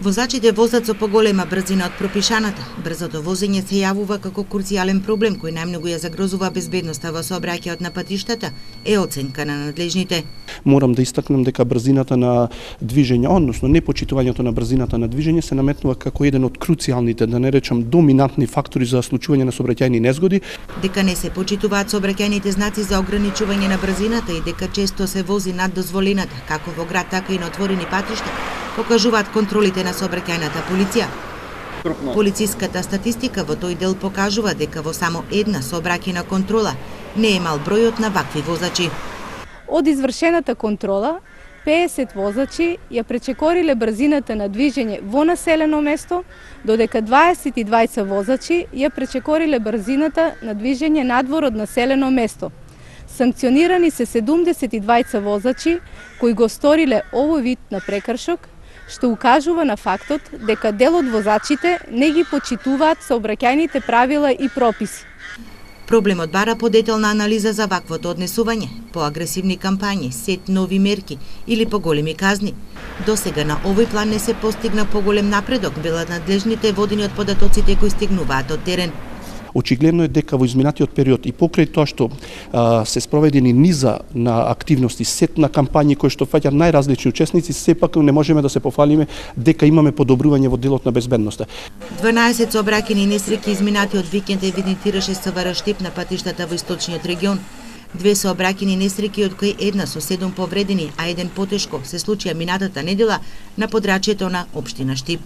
Возачите возат со поголема брзина од пропишаната. Брзото возење се јавува како круцијален проблем кој најмногу ја загрозува безбедноста во сообраќајот на патиштата, е оценка на надлежните. Морам да истакнем дека брзината на движење, односно непочитувањето на брзината на движење се наметнува како еден од круцијалните, да не речам доминантни фактори за случување на сообраќајни незгоди. Дека не се почитуваат сообраќајните знаци за ограничување на брзината и дека често се вози над дозволената, како во град, така и на отворени патишта, покажуваат контролите на сообраќајната полиција. Полициската статистика во тој дел покажува дека во само една сообраќајна контрола не е мал бројот на вакви возачи. Од извршената контрола, 50 возачи ја пречекориле брзината на движење во населено место, додека 22 возачи ја пречекориле брзината на движење надвор од населено место. Санкционирани се 72 возачи кои го сториле овој вид на прекршок, што укажува на фактот дека дел од возачите не ги почитуваат сообраќајните правила и прописи. Проблемот бара подетелна анализа за ваквото однесување, поагресивни кампањи, сет нови мерки или поголеми казни. Досега на овој план не се постигна поголем напредок, велат надлежните водени од податоците кои стигнуваат од терен. Очигледно е дека во изминатиот период и покрај тоа што се спроведени низа на активности, сет на кампањи кои што фаќаат најразлични учесници, сепак не можеме да се пофалиме дека имаме подобрување во делот на безбедноста. 12 сообраќајни несреќи изминатиот викенд евидентираше СВР Штип на патиштата во источниот регион. 2 сообраќајни несреќи, од кои една со 7 повредени, а еден потешко, се случија минатата недела на подрачјето на општина Штип.